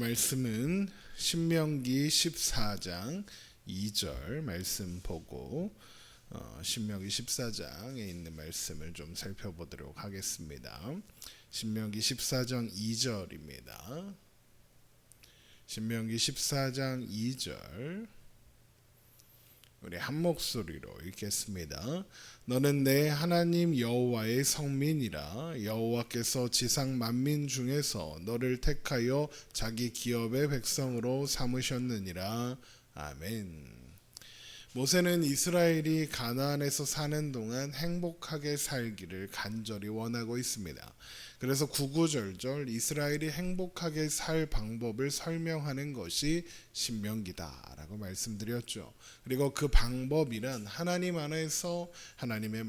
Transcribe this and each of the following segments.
말씀은 신명기 14장 2절 말씀 보고 신명기 14장에 있는 말씀을 좀 살펴보도록 하겠습니다. 신명기 14장 2절입니다. 신명기 14장 2절 우리 한 목소리로 읽겠습니다. 너는 내 하나님 여호와의 성민이라. 여호와께서 지상 만민 중에서 너를 택하여 자기 기업의 백성으로 삼으셨느니라. 아멘. 모세는 이스라엘이 가나안에서 사는 동안 행복하게 살기를 간절히 원하고 있습니다. 그래서 구구절절 이스라엘이 행복하게 살 방법을 설명하는 것이 신명기다라고 말씀드렸죠. 그리고 그 방법이란 하나님 안에서 하나님의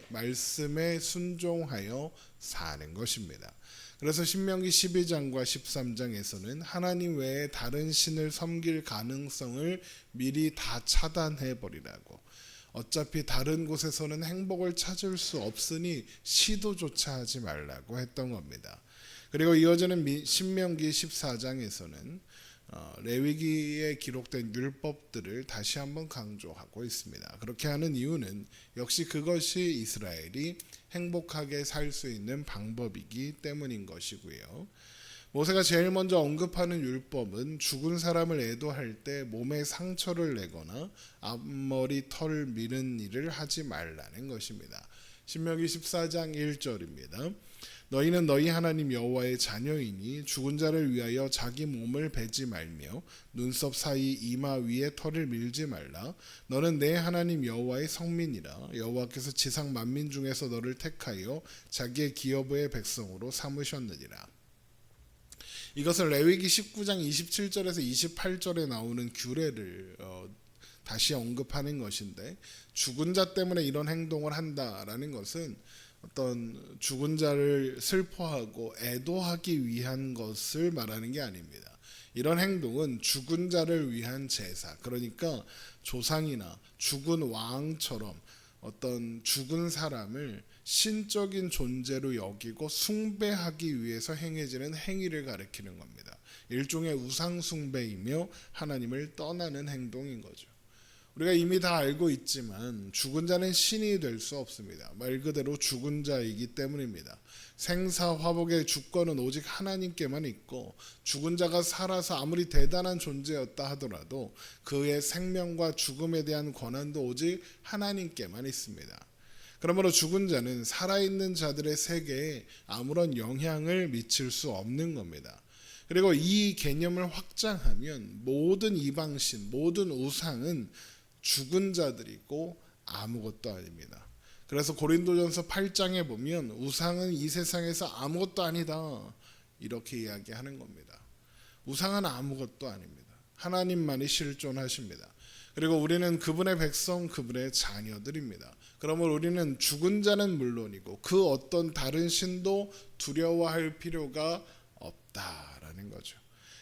말씀에 순종하여 사는 것입니다. 그래서 신명기 12장과 13장에서는 하나님 외에 다른 신을 섬길 가능성을 미리 다 차단해 버리라고, 어차피 다른 곳에서는 행복을 찾을 수 없으니 시도조차 하지 말라고 했던 겁니다. 그리고 이어지는 신명기 14장에서는 레위기에 기록된 율법들을 다시 한번 강조하고 있습니다. 그렇게 하는 이유는 역시 그것이 이스라엘이 행복하게 살 수 있는 방법이기 때문인 것이고요. 모세가 제일 먼저 언급하는 율법은 죽은 사람을 애도할 때 몸에 상처를 내거나 앞머리 털을 미는 일을 하지 말라는 것입니다. 신명기 14장 1절입니다. 너희는 너희 하나님 여호와의 자녀이니 죽은 자를 위하여 자기 몸을 베지 말며 눈썹 사이 이마 위에 털을 밀지 말라. 너는 내 하나님 여호와의 성민이라. 여호와께서 지상 만민 중에서 너를 택하여 자기의 기업의 백성으로 삼으셨느니라. 이것을 레위기 19장 27절에서 28절에 나오는 규례를 다시 언급하는 것인데, 죽은 자 때문에 이런 행동을 한다라는 것은 어떤 죽은 자를 슬퍼하고 애도하기 위한 것을 말하는 게 아닙니다. 이런 행동은 죽은 자를 위한 제사, 그러니까 조상이나 죽은 왕처럼 어떤 죽은 사람을 신적인 존재로 여기고 숭배하기 위해서 행해지는 행위를 가리키는 겁니다. 일종의 우상 숭배이며 하나님을 떠나는 행동인 거죠. 우리가 이미 다 알고 있지만 죽은 자는 신이 될 수 없습니다. 말 그대로 죽은 자이기 때문입니다. 생사화복의 주권은 오직 하나님께만 있고, 죽은 자가 살아서 아무리 대단한 존재였다 하더라도 그의 생명과 죽음에 대한 권한도 오직 하나님께만 있습니다. 그러므로 죽은 자는 살아있는 자들의 세계에 아무런 영향을 미칠 수 없는 겁니다. 그리고 이 개념을 확장하면 모든 이방신, 모든 우상은 죽은 자들이고 아무것도 아닙니다. 그래서 고린도전서 8장에 보면 우상은 이 세상에서 아무것도 아니다 이렇게 이야기하는 겁니다. 우상은 아무것도 아닙니다. 하나님만이 실존하십니다. 그리고 우리는 그분의 백성, 그분의 자녀들입니다. 그러므로 우리는 죽은 자는 물론이고 그 어떤 다른 신도 두려워할 필요가 없다라는 거죠.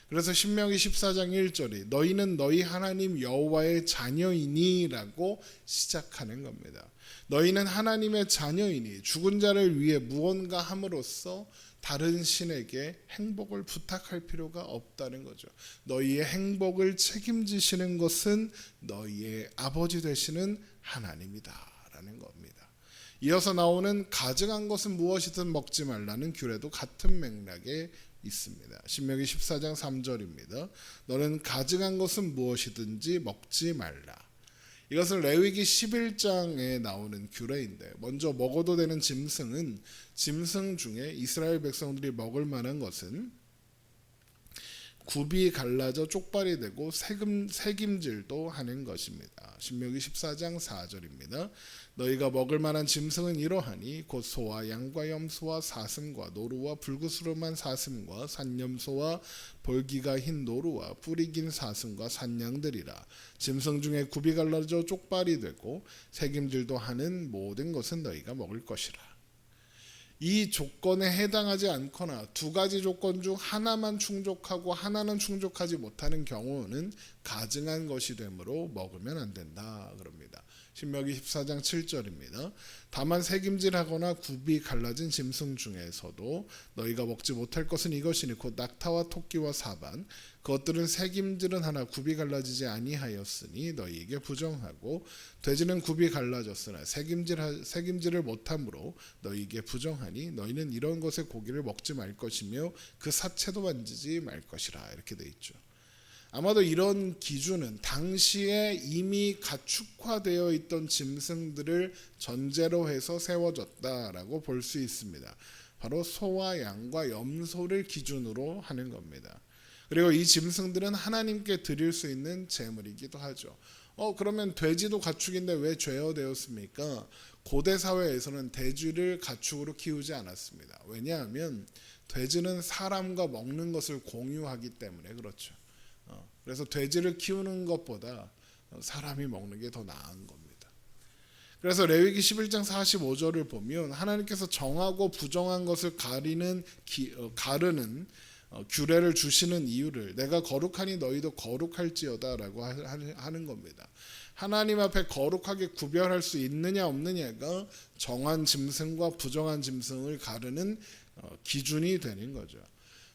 그래서 신명기 14장 1절이 너희는 너희 하나님 여호와의 자녀이니 라고 시작하는 겁니다. 너희는 하나님의 자녀이니 죽은 자를 위해 무언가 함으로써 다른 신에게 행복을 부탁할 필요가 없다는 거죠. 너희의 행복을 책임지시는 것은 너희의 아버지 되시는 하나님이다 라는 겁니다. 이어서 나오는 가증한 것은 무엇이든 먹지 말라는 규례도 같은 맥락에 있습니다. 신명기 14장 3절입니다. 너는 가증한 것은 무엇이든지 먹지 말라. 이것은 레위기 11장에 나오는 규례인데, 먼저 먹어도 되는 짐승은, 짐승 중에 이스라엘 백성들이 먹을 만한 것은 굽이 갈라져 쪽발이 되고 새김질도 하는 것입니다. 신명기 14장 4절입니다. 너희가 먹을 만한 짐승은 이러하니 곧 소와 양과 염소와 사슴과 노루와 불구스름한 사슴과 산염소와 볼기가 흰 노루와 뿔이 긴 사슴과 산양들이라. 짐승 중에 굽이 갈라져 쪽발이 되고 새김질도 하는 모든 것은 너희가 먹을 것이라. 이 조건에 해당하지 않거나 두 가지 조건 중 하나만 충족하고 하나는 충족하지 못하는 경우는 가증한 것이 되므로 먹으면 안 된다 그럽니다. 신명기 14장 7절입니다. 다만 새김질하거나 굽이 갈라진 짐승 중에서도 너희가 먹지 못할 것은 이것이니 곧 낙타와 토끼와 사반 그것들은 새김질은 하나 굽이 갈라지지 아니하였으니 너희에게 부정하고 돼지는 굽이 갈라졌으나 새김질을 못함으로 너희에게 부정하니 너희는 이런 것의 고기를 먹지 말 것이며 그 사체도 만지지 말 것이라 이렇게 돼 있죠. 아마도 이런 기준은 당시에 이미 가축화되어 있던 짐승들을 전제로 해서 세워졌다라고 볼 수 있습니다. 바로 소와 양과 염소를 기준으로 하는 겁니다. 그리고 이 짐승들은 하나님께 드릴 수 있는 제물이기도 하죠. 그러면 돼지도 가축인데 왜 죄어되었습니까? 고대 사회에서는 돼지를 가축으로 키우지 않았습니다. 왜냐하면 돼지는 사람과 먹는 것을 공유하기 때문에 그렇죠. 그래서 돼지를 키우는 것보다 사람이 먹는 게 더 나은 겁니다. 그래서 레위기 11장 45절을 보면 하나님께서 정하고 부정한 것을 가르는 규례를 주시는 이유를 내가 거룩하니 너희도 거룩할지어다 라고 하는 겁니다. 하나님 앞에 거룩하게 구별할 수 있느냐 없느냐가 정한 짐승과 부정한 짐승을 가르는 기준이 되는 거죠.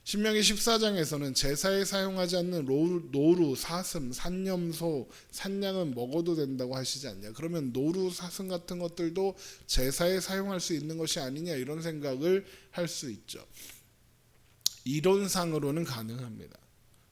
신명기 14장에서는 제사에 사용하지 않는 노루, 사슴, 산염소, 산양은 먹어도 된다고 하시지 않냐. 그러면 노루, 사슴 같은 것들도 제사에 사용할 수 있는 것이 아니냐 이런 생각을 할 수 있죠. 이론상으로는 가능합니다.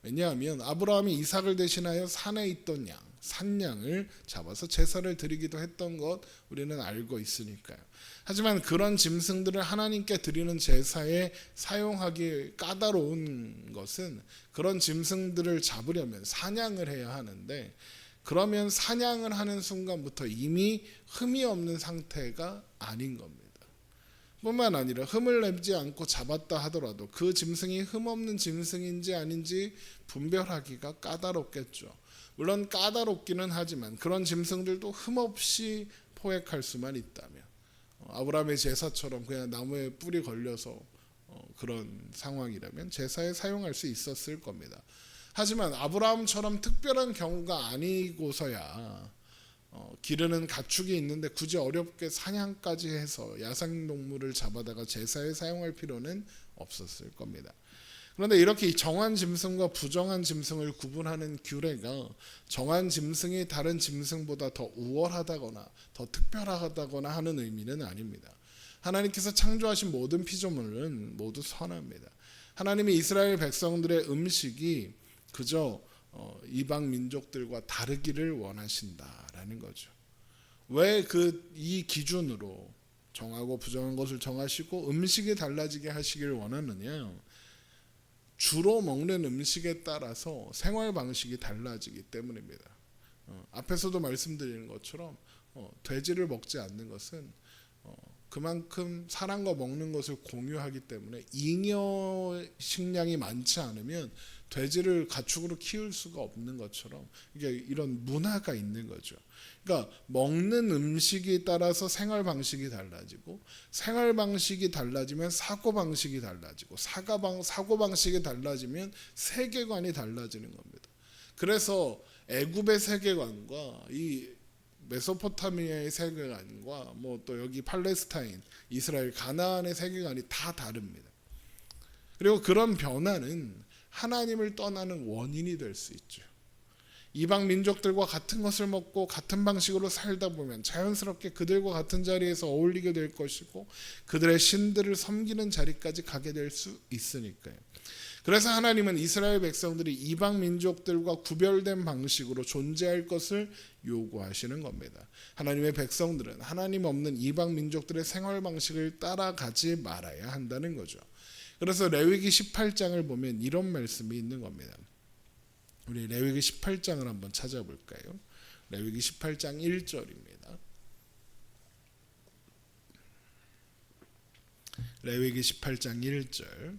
왜냐하면 아브라함이 이삭을 대신하여 산에 있던 양, 산양을 잡아서 제사를 드리기도 했던 것 우리는 알고 있으니까요. 하지만 그런 짐승들을 하나님께 드리는 제사에 사용하기 까다로운 것은 그런 짐승들을 잡으려면 사냥을 해야 하는데 그러면 사냥을 하는 순간부터 이미 흠이 없는 상태가 아닌 겁니다. 뿐만 아니라 흠을 내지 않고 잡았다 하더라도 그 짐승이 흠없는 짐승인지 아닌지 분별하기가 까다롭겠죠. 물론 까다롭기는 하지만 그런 짐승들도 흠없이 포획할 수만 있다면 아브라함의 제사처럼 그냥 나무에 뿔이 걸려서 그런 상황이라면 제사에 사용할 수 있었을 겁니다. 하지만 아브라함처럼 특별한 경우가 아니고서야 기르는 가축이 있는데 굳이 어렵게 사냥까지 해서 야생동물을 잡아다가 제사에 사용할 필요는 없었을 겁니다. 그런데 이렇게 정한 짐승과 부정한 짐승을 구분하는 규례가 정한 짐승이 다른 짐승보다 더 우월하다거나 더 특별하다거나 하는 의미는 아닙니다. 하나님께서 창조하신 모든 피조물은 모두 선합니다. 하나님이 이스라엘 백성들의 음식이 그저 이방 민족들과 다르기를 원하신다라는 거죠. 왜 이 기준으로 정하고 부정한 것을 정하시고 음식이 달라지게 하시기를 원하느냐? 주로 먹는 음식에 따라서 생활 방식이 달라지기 때문입니다. 앞에서도 말씀드린 것처럼 돼지를 먹지 않는 것은 그만큼 사람과 먹는 것을 공유하기 때문에 잉여 식량이 많지 않으면 돼지를 가축으로 키울 수가 없는 것처럼 이게 이런 문화가 있는 거죠. 그러니까 먹는 음식에 따라서 생활 방식이 달라지고 생활 방식이 달라지면 사고 방식이 달라지고 사고 방식이 달라지면 세계관이 달라지는 겁니다. 그래서 애굽의 세계관과 이 메소포타미아의 세계관과 뭐 또 여기 팔레스타인, 이스라엘, 가나안의 세계관이 다 다릅니다. 그리고 그런 변화는 하나님을 떠나는 원인이 될 수 있죠. 이방 민족들과 같은 것을 먹고 같은 방식으로 살다 보면 자연스럽게 그들과 같은 자리에서 어울리게 될 것이고 그들의 신들을 섬기는 자리까지 가게 될 수 있으니까요. 그래서 하나님은 이스라엘 백성들이 이방 민족들과 구별된 방식으로 존재할 것을 요구하시는 겁니다. 하나님의 백성들은 하나님 없는 이방 민족들의 생활 방식을 따라가지 말아야 한다는 거죠. 그래서 레위기 18장을 보면 이런 말씀이 있는 겁니다. 우리 레위기 18장을 한번 찾아볼까요? 레위기 18장 1절입니다. 레위기 18장 1절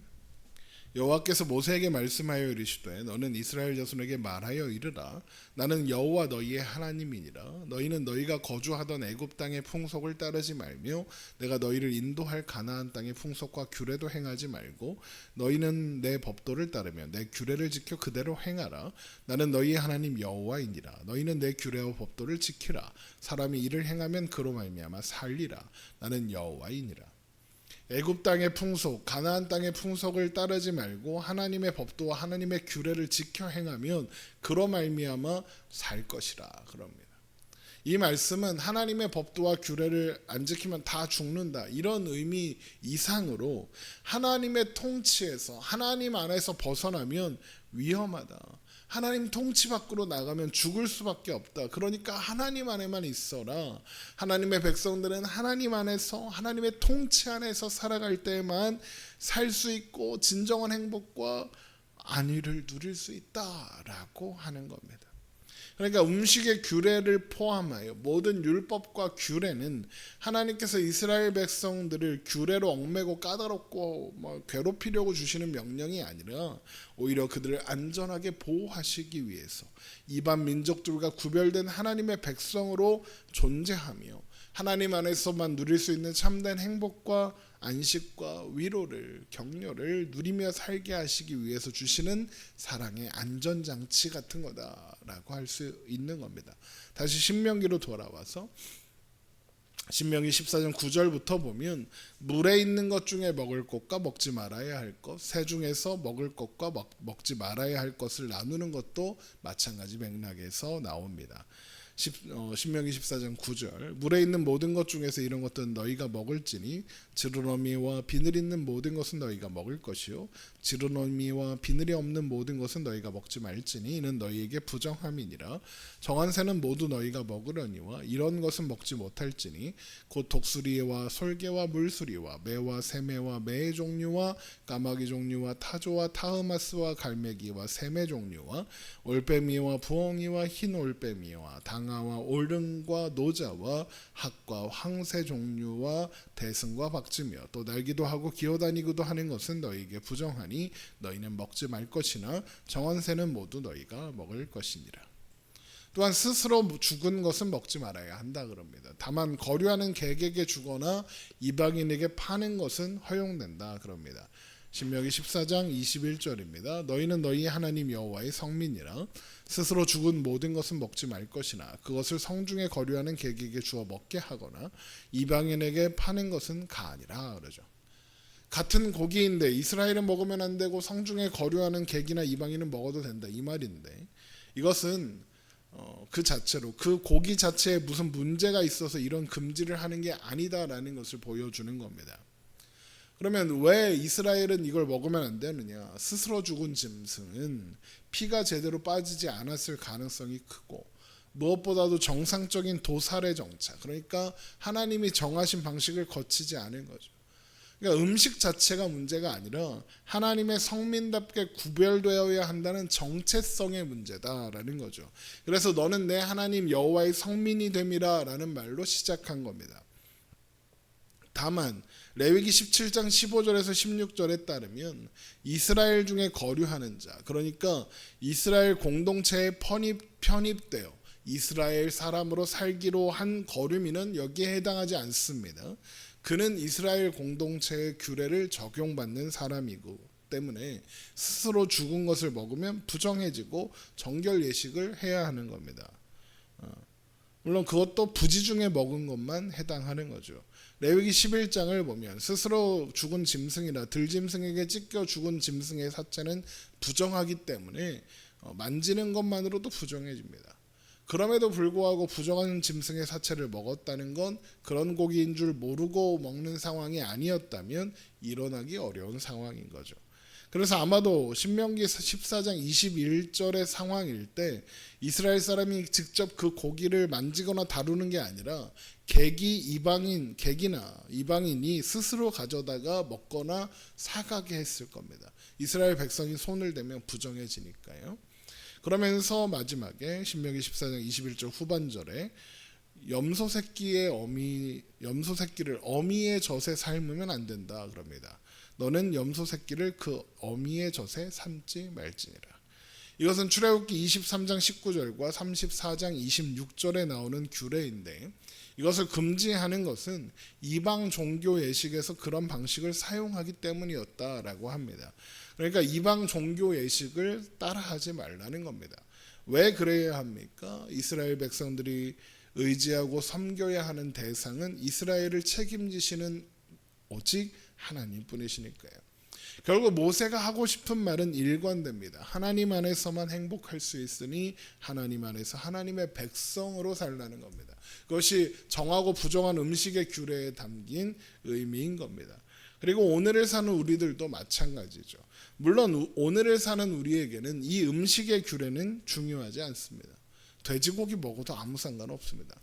여호와께서 모세에게 말씀하여 이르시되 너는 이스라엘 자손에게 말하여 이르라. 나는 여호와 너희의 하나님이니라. 너희는 너희가 거주하던 애굽 땅의 풍속을 따르지 말며 내가 너희를 인도할 가나안 땅의 풍속과 규례도 행하지 말고 너희는 내 법도를 따르며 내 규례를 지켜 그대로 행하라. 나는 너희의 하나님 여호와이니라. 너희는 내 규례와 법도를 지키라. 사람이 이를 행하면 그로 말미암아 살리라. 나는 여호와이니라. 애굽 땅의 풍속, 가나안 땅의 풍속을 따르지 말고 하나님의 법도와 하나님의 규례를 지켜 행하면 그로 말미암아 살 것이라 그럽니다. 이 말씀은 하나님의 법도와 규례를 안 지키면 다 죽는다, 이런 의미 이상으로 하나님의 통치에서, 하나님 안에서 벗어나면 위험하다, 하나님 통치 밖으로 나가면 죽을 수밖에 없다, 그러니까 하나님 안에만 있어라. 하나님의 백성들은 하나님 안에서, 하나님의 통치 안에서 살아갈 때만 살 수 있고 진정한 행복과 안위를 누릴 수 있다라고 하는 겁니다. 그러니까 음식의 규례를 포함하여 모든 율법과 규례는 하나님께서 이스라엘 백성들을 규례로 얽매고 까다롭고 괴롭히려고 주시는 명령이 아니라 오히려 그들을 안전하게 보호하시기 위해서 이방 민족들과 구별된 하나님의 백성으로 존재하며 하나님 안에서만 누릴 수 있는 참된 행복과 안식과 위로를, 격려를 누리며 살게 하시기 위해서 주시는 사랑의 안전장치 같은 거다라고 할 수 있는 겁니다. 다시 신명기로 돌아와서 신명기 14장 9절부터 보면 물에 있는 것 중에 먹을 것과 먹지 말아야 할 것, 새 중에서 먹을 것과 먹지 말아야 할 것을 나누는 것도 마찬가지 맥락에서 나옵니다. 신명기 14장 9절 물에 있는 모든 것 중에서 이런 것들은 너희가 먹을지니 지르러미와 비늘이 있는 모든 것은 너희가 먹을 것이요 지르러미와 비늘이 없는 모든 것은 너희가 먹지 말지니 이는 너희에게 부정함이니라. 정한 새는 모두 너희가 먹으려니와 이런 것은 먹지 못할지니 곧 독수리와 솔개와 물수리와 매와 새매와 매의 종류와 까마귀 종류와 타조와 타흐마스와 갈매기와 새매 종류와 올빼미와 부엉이와 흰 올빼미와 당아와 오름과 노자와 학과 황새 종류와 대승과 박쥐며 또 날기도 하고 기어다니기도 하는 것은 너희에게 부정하니 너희는 먹지 말 것이나 정한 새는 모두 너희가 먹을 것이니라. 또한 스스로 죽은 것은 먹지 말아야 한다 그럽니다. 다만 거류하는 객에게 주거나 이방인에게 파는 것은 허용된다 그럽니다. 신명기 14장 21절입니다. 너희는 너희 하나님 여호와의 성민이라. 스스로 죽은 모든 것은 먹지 말 것이나 그것을 성중에 거류하는 객에게 주어 먹게 하거나 이방인에게 파는 것은 가하니라 그러죠. 같은 고기인데 이스라엘은 먹으면 안 되고 성중에 거류하는 객이나 이방인은 먹어도 된다, 이 말인데 이것은 그 자체로 그 고기 자체에 무슨 문제가 있어서 이런 금지를 하는 게 아니다라는 것을 보여주는 겁니다. 그러면 왜 이스라엘은 이걸 먹으면 안 되느냐? 스스로 죽은 짐승은 피가 제대로 빠지지 않았을 가능성이 크고 무엇보다도 정상적인 도살의 정착, 그러니까 하나님이 정하신 방식을 거치지 않은 거죠. 그러니까 음식 자체가 문제가 아니라 하나님의 성민답게 구별되어야 한다는 정체성의 문제다라는 거죠. 그래서 너는 내 하나님 여호와의 성민이 됨이라 라는 말로 시작한 겁니다. 다만 레위기 17장 15절에서 16절에 따르면 이스라엘 중에 거류하는 자, 그러니까 이스라엘 공동체에 편입되어 이스라엘 사람으로 살기로 한 거류민은 여기에 해당하지 않습니다. 그는 이스라엘 공동체의 규례를 적용받는 사람이고 때문에 스스로 죽은 것을 먹으면 부정해지고 정결 예식을 해야 하는 겁니다. 물론 그것도 부지 중에 먹은 것만 해당하는 거죠. 레위기 11장을 보면 스스로 죽은 짐승이나 들짐승에게 찢겨 죽은 짐승의 사체는 부정하기 때문에 만지는 것만으로도 부정해집니다. 그럼에도 불구하고 부정한 짐승의 사체를 먹었다는 건 그런 고기인 줄 모르고 먹는 상황이 아니었다면 일어나기 어려운 상황인 거죠. 그래서 아마도 신명기 14장 21절의 상황일 때 이스라엘 사람이 직접 그 고기를 만지거나 다루는 게 아니라 객이나 이방인이 스스로 가져다가 먹거나 사가게 했을 겁니다. 이스라엘 백성이 손을 대면 부정해지니까요. 그러면서 마지막에 신명기 14장 21절 후반절에 염소 새끼를 어미의 젖에 삶으면 안 된다 그럽니다. 너는 염소 새끼를 그 어미의 젖에 삼지 말지니라. 이것은 출애굽기 23장 19절과 34장 26절에 나오는 규례인데, 이것을 금지하는 것은 이방 종교 예식에서 그런 방식을 사용하기 때문이었다라고 합니다. 그러니까 이방 종교 예식을 따라하지 말라는 겁니다. 왜 그래야 합니까? 이스라엘 백성들이 의지하고 섬겨야 하는 대상은 이스라엘을 책임지시는 오직 하나님뿐이시니까요. 결국 모세가 하고 싶은 말은 일관됩니다. 하나님 안에서만 행복할 수 있으니 하나님 안에서 하나님의 백성으로 살라는 겁니다. 그것이 정하고 부정한 음식의 규례에 담긴 의미인 겁니다. 그리고 오늘을 사는 우리들도 마찬가지죠. 물론 오늘을 사는 우리에게는 이 음식의 규례는 중요하지 않습니다. 돼지고기 먹어도 아무 상관없습니다.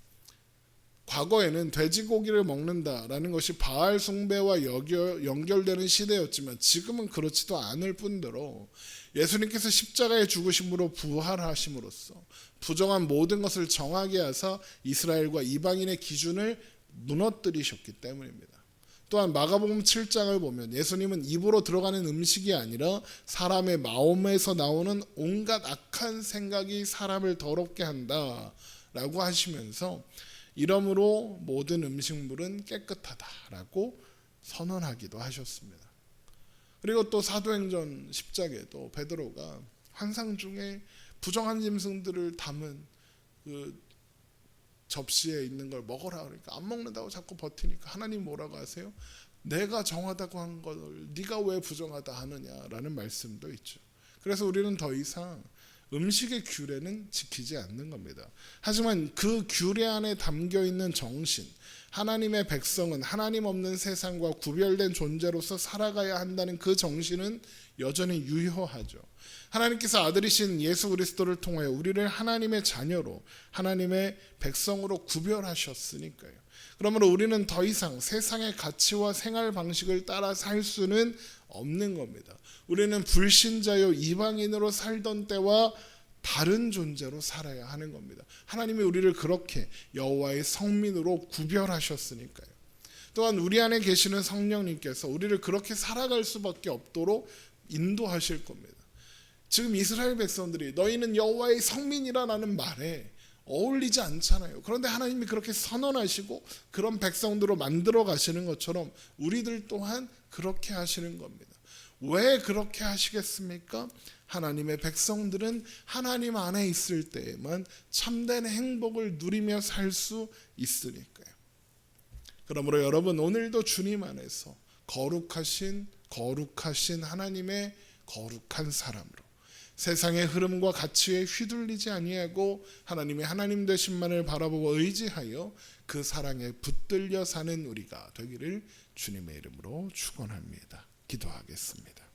과거에는 돼지고기를 먹는다라는 것이 바알 숭배와 연결되는 시대였지만 지금은 그렇지도 않을 뿐더러 예수님께서 십자가에 죽으심으로 부활하심으로써 부정한 모든 것을 정하게 하사 이스라엘과 이방인의 기준을 무너뜨리셨기 때문입니다. 또한 마가복음 7장을 보면 예수님은 입으로 들어가는 음식이 아니라 사람의 마음에서 나오는 온갖 악한 생각이 사람을 더럽게 한다라고 하시면서 이러므로 모든 음식물은 깨끗하다라고 선언하기도 하셨습니다. 그리고 또 사도행전 10장에도 베드로가 환상 중에 부정한 짐승들을 담은 그 접시에 있는 걸 먹어라 그러니까 안 먹는다고 자꾸 버티니까 하나님 뭐라고 하세요? 내가 정하다고 한 걸 네가 왜 부정하다 하느냐라는 말씀도 있죠. 그래서 우리는 더 이상 음식의 규례는 지키지 않는 겁니다. 하지만 그 규례 안에 담겨있는 정신, 하나님의 백성은 하나님 없는 세상과 구별된 존재로서 살아가야 한다는 그 정신은 여전히 유효하죠. 하나님께서 아들이신 예수 그리스도를 통하여 우리를 하나님의 자녀로 하나님의 백성으로 구별하셨으니까요. 그러므로 우리는 더 이상 세상의 가치와 생활 방식을 따라 살 수는 없는 겁니다. 우리는 불신자요 이방인으로 살던 때와 다른 존재로 살아야 하는 겁니다. 하나님이 우리를 그렇게 여호와의 성민으로 구별하셨으니까요. 또한 우리 안에 계시는 성령님께서 우리를 그렇게 살아갈 수밖에 없도록 인도하실 겁니다. 지금 이스라엘 백성들이 너희는 여호와의 성민이라는 말에 어울리지 않잖아요. 그런데 하나님이 그렇게 선언하시고 그런 백성들로 만들어 가시는 것처럼 우리들 또한 그렇게 하시는 겁니다. 왜 그렇게 하시겠습니까? 하나님의 백성들은 하나님 안에 있을 때에만 참된 행복을 누리며 살 수 있으니까요. 그러므로 여러분 오늘도 주님 안에서 거룩하신 하나님의 거룩한 사람으로 세상의 흐름과 가치에 휘둘리지 아니하고 하나님의 하나님 되심만을 바라보고 의지하여 그 사랑에 붙들려 사는 우리가 되기를 주님의 이름으로 축원합니다. 기도하겠습니다.